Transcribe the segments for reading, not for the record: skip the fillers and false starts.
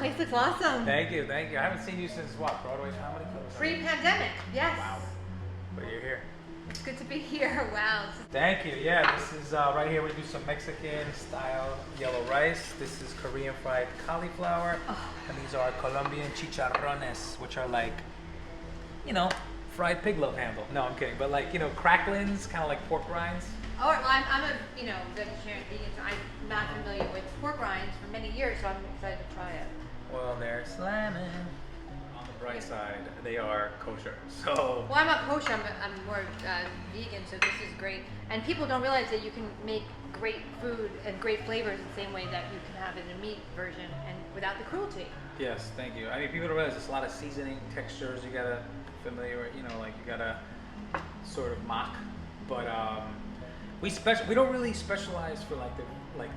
place looks awesome. Thank you, thank you. I haven't seen you since what? Broadway Comedy Club? Pre-pandemic, yes. Wow. But you're here. It's good to be here. Wow. Thank you. Yeah, this is right here. We do some Mexican style yellow rice. This is Korean fried cauliflower, and these are Colombian chicharrones, which are like, you know, fried pig love handle. No, I'm kidding. But like, you know, cracklings, kind of like pork rinds. Oh, well, I'm a vegetarian vegan, so I'm not familiar with pork rinds for many years, so I'm excited to try it. Well, they're slamming. On the bright side, they are kosher. So. Well, I'm not kosher. I'm more vegan, so this is great. And people don't realize that you can make great food and great flavors the same way that you can have it in a meat version and without the cruelty. Yes, thank you. I mean, people don't realize there's a lot of seasoning, textures. You gotta familiar, you know, like you gotta sort of mock. But we don't really specialize for like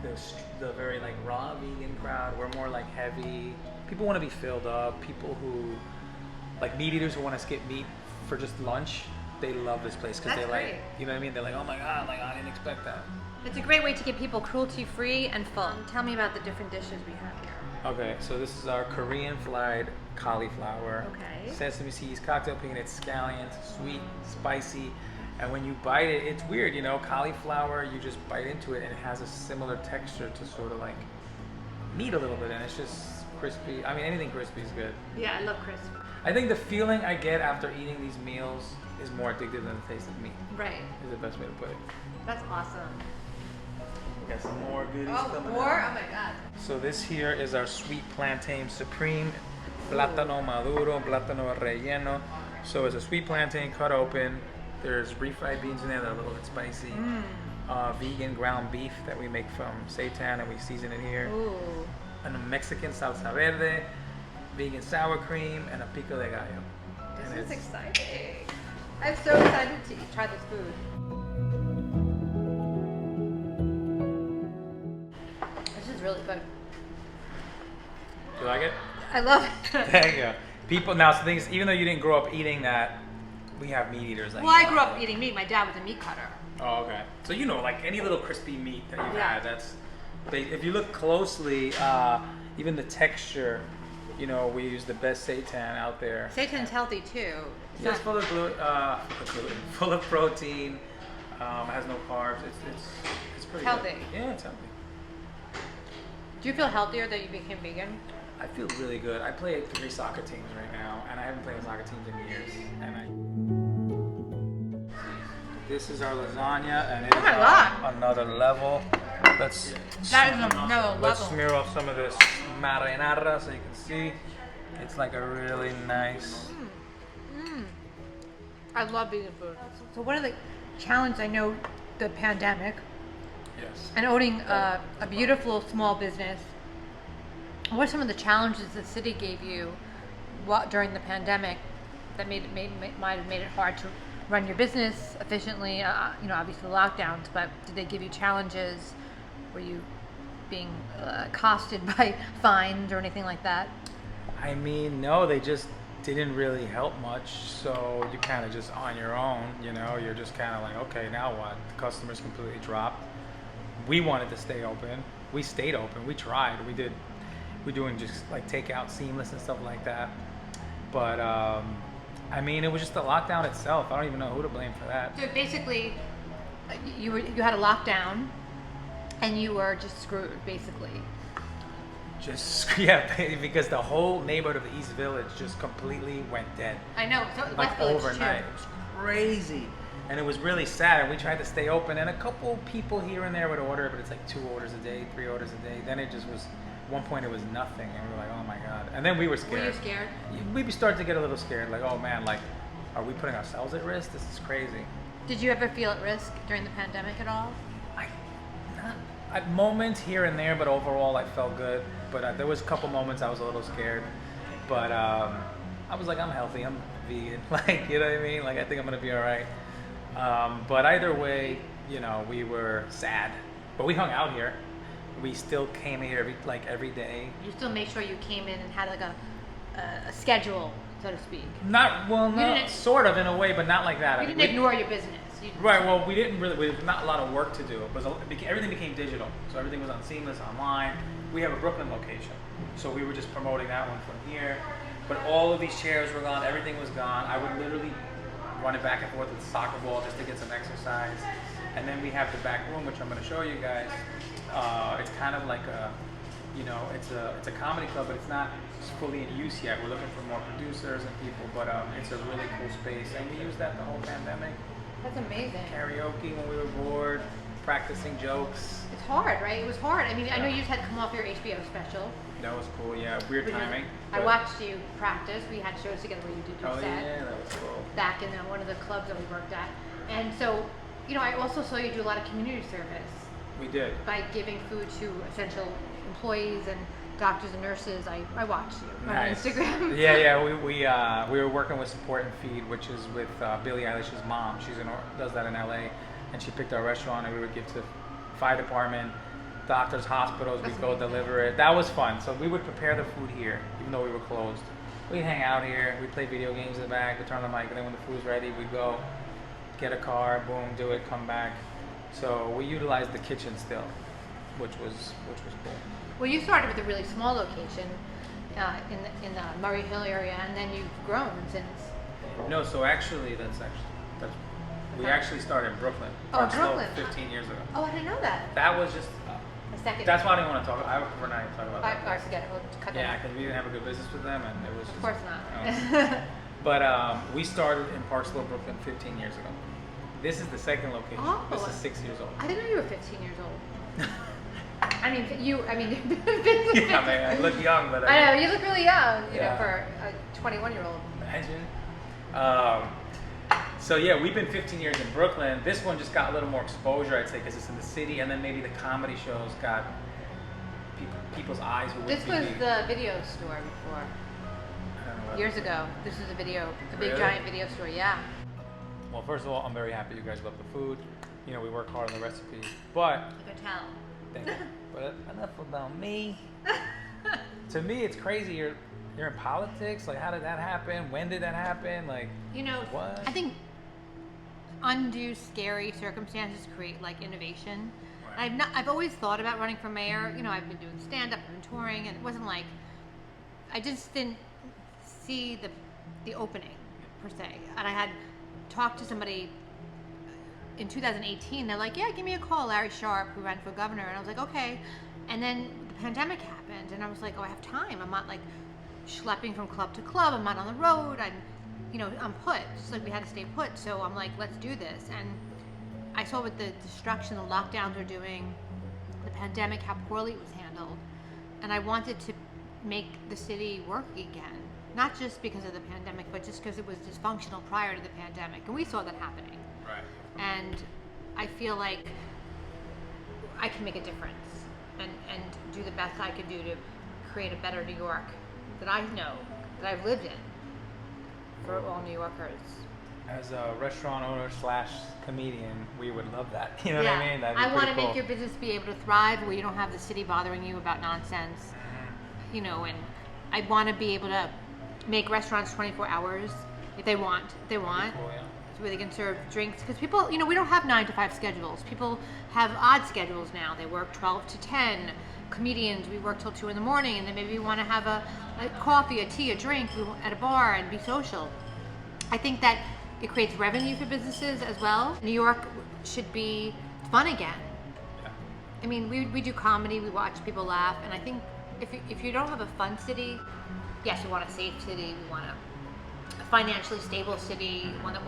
the very like raw vegan crowd. We're more like heavy. People want to be filled up. People who like meat eaters who want to skip meat for just lunch. They love this place because they like, you know what I mean? They're like, oh my god, like I didn't expect that. It's a great way to get people cruelty free and full. Tell me about the different dishes we have here. Okay, so this is our Korean fried cauliflower. Okay. Sesame seeds, cocktail peanuts, scallions, sweet, spicy. And when you bite it, it's weird, you know, cauliflower, you just bite into it and it has a similar texture to sort of like meat a little bit, and it's just crispy. I mean, anything crispy is good. Yeah, I love crisp. I think the feeling I get after eating these meals is more addictive than the taste of meat. Right. Is the best way to put it. That's awesome. We got some more goodies coming more? out. Oh my god. So this here is our sweet plantain supreme, plátano maduro, plátano relleno. So it's a sweet plantain cut open. There's refried beans in there that are a little bit spicy. Vegan ground beef that we make from seitan and we season it here. Ooh. And a Mexican salsa verde, vegan sour cream, and a pico de gallo. This is exciting. I'm so excited to try this food. This is really good. Do you like it? I love it. There you go. People, now the thing is, even though you didn't grow up eating that, we have meat eaters. Like, Well, I grew up eating meat. My dad was a meat cutter. Oh, okay. So you know, like any little crispy meat that you've had, that's. If you look closely, even the texture, you know, we use the best seitan out there. Seitan's healthy too. It's full of gluten, full of protein. Has no carbs. It's pretty healthy. Good. Yeah, it's healthy. Do you feel healthier that you became vegan? I feel really good. I play 3 soccer teams right now, and I haven't played soccer teams in years. This is our lasagna, and it's another level. Let's smear off some of this marinara so you can see. It's like a really nice. I love vegan food. So one of the challenges, I know the pandemic. Yes. And owning a beautiful small business. What are some of the challenges the city gave you during the pandemic that might have made it hard to run your business efficiently? You know, obviously lockdowns, but did they give you challenges? Were you being accosted by fines or anything like that? I mean, no, they just didn't really help much. So you kind of just on your own, you know, you're just kind of like, okay, now what? The customers completely dropped. We wanted to stay open. We stayed open. We tried. We're doing just like takeout, seamless and stuff like that. But I mean, it was just the lockdown itself. I don't even know who to blame for that. So basically, you had a lockdown, and you were just screwed, basically. Because the whole neighborhood of the East Village just completely went dead. I know, so like West Village overnight. too. It was crazy, and it was really sad. And we tried to stay open, and a couple people here and there would order, but it's like 2 orders a day, 3 orders a day. Then it just was. At one point, it was nothing, and we were like, "Oh my god!" And then we were scared. Were you scared? We started to get a little scared, like, "Oh man, like, are we putting ourselves at risk? This is crazy." Did you ever feel at risk during the pandemic at all? Not at moments here and there, but overall, I felt good. But there was a couple moments I was a little scared. But I was like, I'm healthy, I'm vegan, like, you know what I mean? Like, I think I'm gonna be all right. But either way, you know, we were sad, but we hung out here. We still came here every day. You still made sure you came in and had like a schedule, so to speak. Not sort of in a way, but not like that. You didn't ignore your business. You, Right. Well, we didn't really. There's not a lot of work to do. It was everything became digital, so everything was on Seamless online. We have a Brooklyn location, so we were just promoting that one from here. But all of these chairs were gone. Everything was gone. I would literally run it back and forth with the soccer ball just to get some exercise. And then we have the back room, which I'm going to show you guys. It's kind of like a, it's a comedy club, but it's not fully in use yet. We're looking for more producers and people, but it's a really cool space, and we used that the whole pandemic. that's amazing. Karaoke when we were bored, practicing jokes. It's hard, right? It was hard. I mean, I know you just had come off your HBO special. That was cool. Yeah, weird timing. I but- watched you practice. We had shows together where you did your Oh set yeah, that was cool. back in one of the clubs that we worked at. And so, I also saw you do a lot of community service We did. by giving food to essential employees and doctors and nurses. I watched you on Nice. Instagram. Yeah. We were working with Support and Feed, which is with Billie Eilish's mom. She's does that in LA, and she picked our restaurant, and we would give to fire department, doctors, hospitals. We'd go deliver it. That was fun. So we would prepare the food here, even though we were closed. We'd hang out here. We'd play video games in the back. We'd turn on the mic, and then when the food's ready, we'd go get a car, boom, do it, come back. So we utilized the kitchen still, which was cool. Well, you started with a really small location in the Murray Hill area, and then you've grown since. No, so actually, that's we actually started in Brooklyn. Oh, Park Slope, Brooklyn. 15 years ago. Oh, I didn't know that. That was just. A second. That's why I didn't want to talk. I would prefer not to talk about that. I forget it. We'll cut that Yeah, out. because we didn't have a good business with them, and it was. Of Just, course not. But we started in Park Slope, Brooklyn, 15 years ago. This is the second location. Oh. This is 6 years old. I didn't know you were 15 years old. I mean, Yeah, man, I look young, but I know, you look really young, Yeah. for a 21-year-old. Imagine. So yeah, we've been 15 years in Brooklyn. This one just got a little more exposure, I'd say, because it's in the city, and then maybe the comedy shows got people's eyes were with This was TV. the video store before, I don't know what- years ago. This is a big Really? giant video store, yeah. Well, first of all, I'm very happy you guys love the food. We work hard on the recipes, but I could tell. thank you. But enough about me. To me, it's crazy. You're in politics. Like, how did that happen? When did that happen? Like, what? I think undue scary circumstances create like innovation. Right. I've always thought about running for mayor. I've been doing stand-up, I've been touring, and it wasn't like, I just didn't see the opening per se. And I had talked to somebody in 2018. They're like, yeah, give me a call, Larry Sharp, who ran for governor. And I was like, okay. And then the pandemic happened, and I was like, oh, I have time. I'm not like schlepping from club to club. I'm not on the road. I'm put. Just like we had to stay put. So I'm like, let's do this. And I saw what the destruction, the lockdowns are doing, the pandemic, how poorly it was handled. And I wanted to make the city work again. Not just because of the pandemic, but just because it was dysfunctional prior to the pandemic. And we saw that happening. Right. And I feel like I can make a difference and do the best I could do to create a better New York that I know, that I've lived in for all New Yorkers. As a restaurant owner / comedian, we would love that. You know what I mean? That'd be I want to pretty cool. make your business be able to thrive where you don't have the city bothering you about nonsense. And I want to be able to make restaurants 24 hours if they want. Cool, yeah. Where they can serve drinks, because people, we don't have 9 to 5 schedules. People have odd schedules now. They work 12 to 10. Comedians, we work till 2 in the morning, and then maybe we want to have a coffee, a tea, a drink at a bar and be social. I think that it creates revenue for businesses as well. New York should be fun again. Yeah. I mean, we do comedy, we watch people laugh, and I think if you don't have a fun city, yes, we want a safe city, we want a financially stable city, one that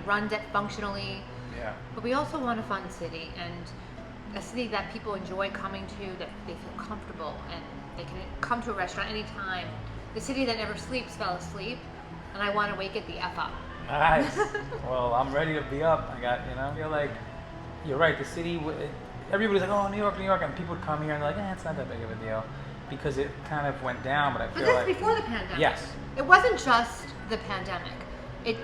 runs it functionally. Yeah. But we also want a fun city, and a city that people enjoy coming to, that they feel comfortable, and they can come to a restaurant anytime. The city that never sleeps fell asleep, and I want to wake it the F up. Nice. Well, I'm ready to be up. I feel like you're right. The city, everybody's like, oh, New York, and people would come here and they're like, it's not that big of a deal, because it kind of went down. But I But feel that's like before the pandemic. Yes. It wasn't just the pandemic.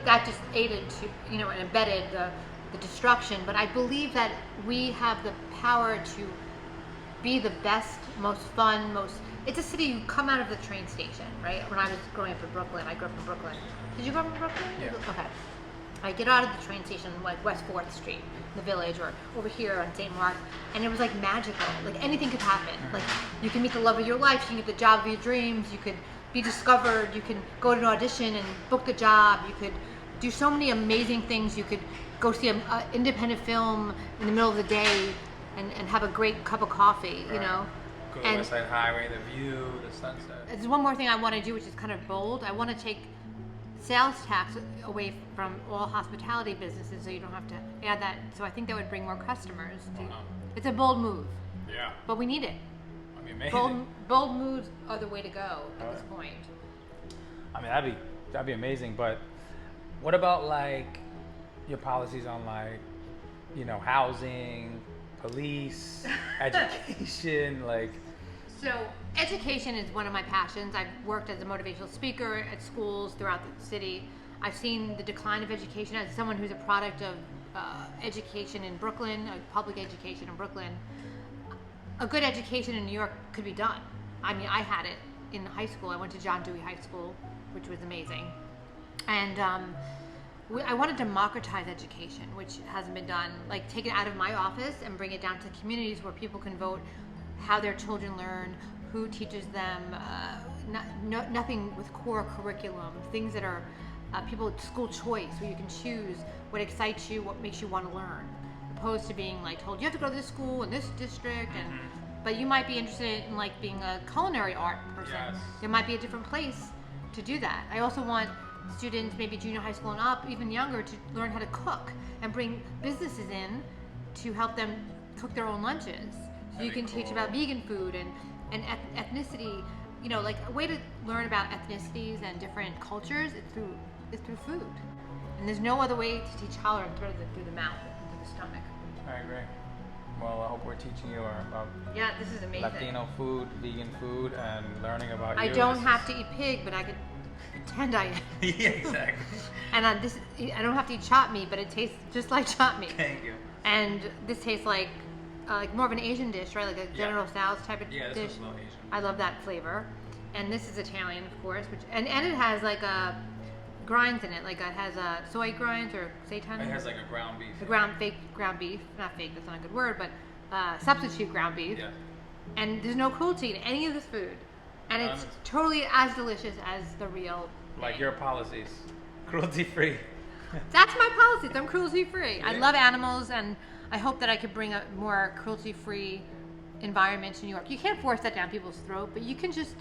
That just aided to, and embedded the destruction. But I believe that we have the power to be the best, most fun, it's a city you come out of the train station, right? When I was growing up in Brooklyn, I grew up in Brooklyn. Did you grow up in Brooklyn? Yeah. Okay. I get out of the train station, like West 4th Street, the Village, or over here on St. Mark, and it was like magical. Like anything could happen. Like you can meet the love of your life, you can get the job of your dreams, you could be discovered, you can go to an audition and book the job, you could do so many amazing things. You could go see an independent film in the middle of the day and have a great cup of coffee, you know. Go to And West Side Highway, the view, the sunset. there's one more thing I want to do, which is kind of bold. I want to take sales tax away from all hospitality businesses, so you don't have to add that. So I think that would bring more customers. It's a bold move, Yeah. but we need it. I mean, amazing. Bold moves are the way to go at this point. I mean, that'd be amazing. But what about like your policies on like, you know, housing, police, education, like? So education is one of my passions. I've worked as a motivational speaker at schools throughout the city. I've seen the decline of education as someone who's a product of education in Brooklyn, public education in Brooklyn. A good education in New York could be done. I mean, I had it in high school. I went to John Dewey High School, which was amazing. And I want to democratize education, which hasn't been done. Like take it out of my office and bring it down to communities where people can vote how their children learn, who teaches them, nothing with core curriculum, things that are school choice, where you can choose what excites you, what makes you want to learn, opposed to being like told you have to go to this school in this district, but you might be interested in like being a culinary art person. Yes. There might be a different place to do that. I also want students, maybe junior high school and up, even younger, to learn how to cook and bring businesses in to help them cook their own lunches. So you can teach about vegan food and ethnicity, you know, like a way to learn about ethnicities and different cultures is through food. And there's no other way to teach tolerance rather than through the mouth, through the stomach. I agree. Well, I hope we're teaching you about Yeah, this is amazing. Latino food, vegan food, and learning about you. I don't have to eat pig, but I could pretend I am. Yeah, exactly. And I don't have to eat chopped meat, but it tastes just like chopped meat. Thank you. And this tastes like more of an Asian dish, right? Like a General Tso's type of Yeah, this dish. one's a little Asian. I love that flavor. And this is Italian, of course, and it has like grinds in it. Like it has soy grinds or seitan. It has like a ground beef. The fake ground beef. Not fake, that's not a good word, but substitute ground beef. Yeah. And there's no cruelty in any of this food. And it's totally as delicious as the real Like thing. your policies. Cruelty free. That's my policy. I'm cruelty free. I Yeah. love animals, and I hope that I could bring a more cruelty free environment to New York. You can't force that down people's throat, but you can just,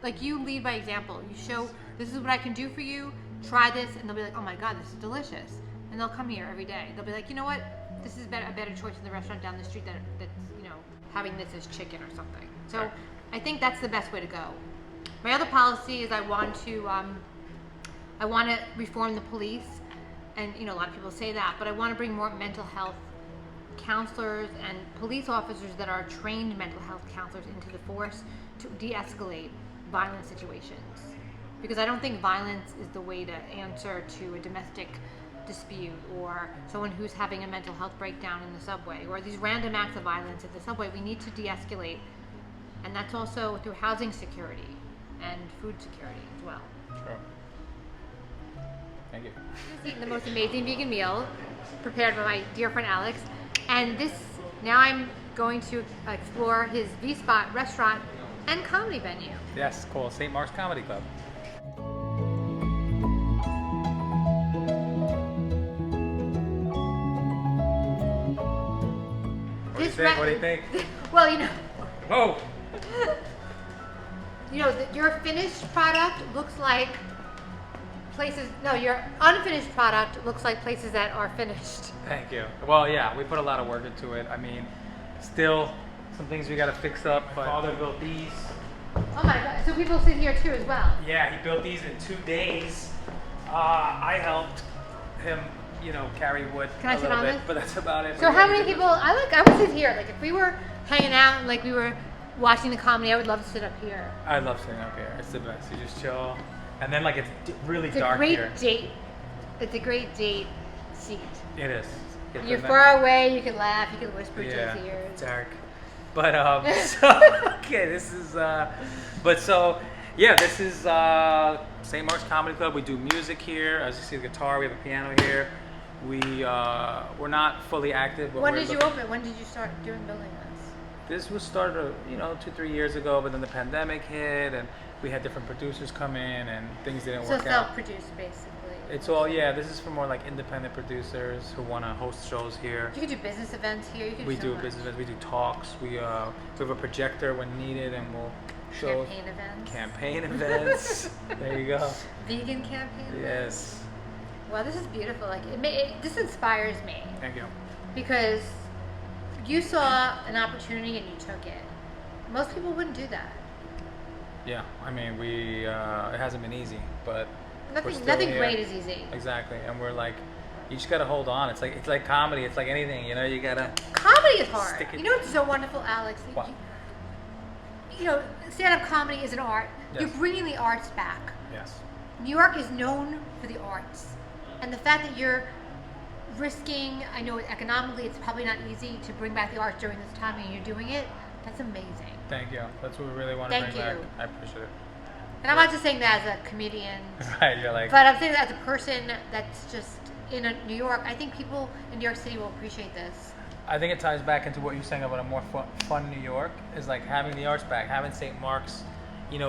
like, you lead by example. You show, this is what I can do for you. Try this, and they'll be like, oh my God, this is delicious. And they'll come here every day. They'll be like, you know what? This is a better choice than the restaurant down the street that's, you know, having this as chicken or something. So Right. I think that's the best way to go. My other policy is I want to reform the police. And, you know, a lot of people say that, but I want to bring more mental health counselors and police officers that are trained mental health counselors into the force to de-escalate violent situations. Because I don't think violence is the way to answer to a domestic dispute or someone who's having a mental health breakdown in the subway or these random acts of violence at the subway. We need to de-escalate. And that's also through housing security and food security as well. Sure. Thank you. Just eating the most amazing vegan meal prepared by my dear friend Alex. And now I'm going to explore his V-Spot restaurant and comedy venue. Yes, cool. St. Mark's Comedy Club. What do you think? Well, you know, Oh! your finished product looks like places. No, your unfinished product looks like places that are finished. Thank you. Well, yeah, we put a lot of work into it. I mean, still some things we got to fix up. My father built these. Oh my God! So people sit here too as well. Yeah, he built these in 2 days. I helped him, carry wood Can I a sit little on bit, this? but that's about it. So how many people? I would sit here. Like if we were hanging out and like we were watching the comedy, I would love to sit up here. I love sitting up here. It's the best. You just chill, and then it's really It's a dark great here. date. It's a great date seat. It is. Get You're the- far away. You can laugh. You can whisper to Yeah, his ears. dark. But okay, this is. But so yeah, this is St. Mark's Comedy Club. We do music here. As you see, the guitar. We have a piano here. We're not fully active. But When we're did you looking- open? When did you start doing building this? This was started, 2-3 years ago, but then the pandemic hit, and we had different producers come in, and things didn't So work out. self-produced, basically. It's all This is for more like independent producers who want to host shows here. You could do business events here. You could We so do much. business events. We do talks. We have a projector when needed, and we'll show Campaign events. campaign events. There you go. Vegan campaign events. Yes. Wow, this is beautiful. Like this inspires me Thank you. because you saw an opportunity and you took it. Most people wouldn't do that. Yeah. I mean, it hasn't been easy, but we're still Nothing here. great is easy. Exactly, and we're like, you just gotta hold on. It's like comedy. It's like anything, you gotta. Comedy is hard. Stick it- You know what's so wonderful, Alex? What? Stand-up comedy is an art. Yes. You're bringing the arts back. Yes. New York is known for the arts. And the fact that you're risking, I know economically it's probably not easy to bring back the arts during this time and you're doing it, that's amazing. Thank you. That's what we really want to Thank bring back. you. I appreciate it. And I'm not just saying that as a comedian, Right, you're like. but I'm saying that as a person that's just in New York. I think people in New York City will appreciate this. I think it ties back into what you're saying about a more fun New York is like having the arts back, having St. Mark's,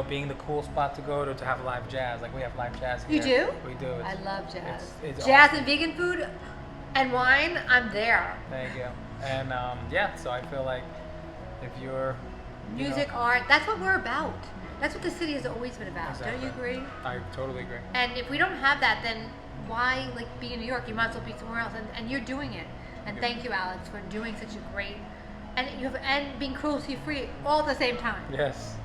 being the cool spot to go to have live jazz. Like we have live jazz here. You do? We do. I love jazz. It's Jazz awesome. and vegan food and wine, I'm there. Thank you. And so I feel like if you're Music, art, that's what we're about. That's what the city has always been about. Don't you Exactly. agree? I totally agree. And if we don't have that, then why be in New York? You might as well be somewhere else. And you're doing it. And Yeah. thank you, Alex, for doing such a great and being cruelty free all at the same time. Yes.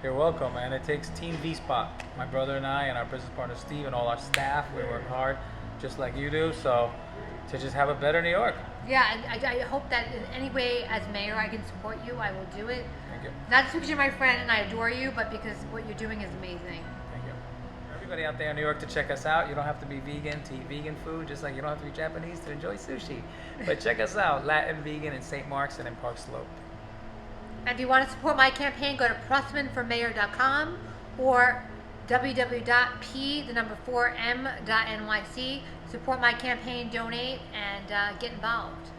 You're welcome, and it takes Team V Spot. My brother and I, and our business partner Steve, and all our staff. We work hard, just like you do. So, to just have a better New York. Yeah, and I hope that in any way, as mayor, I can support you. I will do it. Thank you. Not just because you're my friend and I adore you, but because what you're doing is amazing. Thank you. For everybody out there in New York to check us out. You don't have to be vegan to eat vegan food, just like you don't have to be Japanese to enjoy sushi. But check us out, Latin Vegan in St. Mark's and in Park Slope. And if you want to support my campaign, go to pressmanformayor.com or www.p4m.nyc. Support my campaign, donate, and get involved.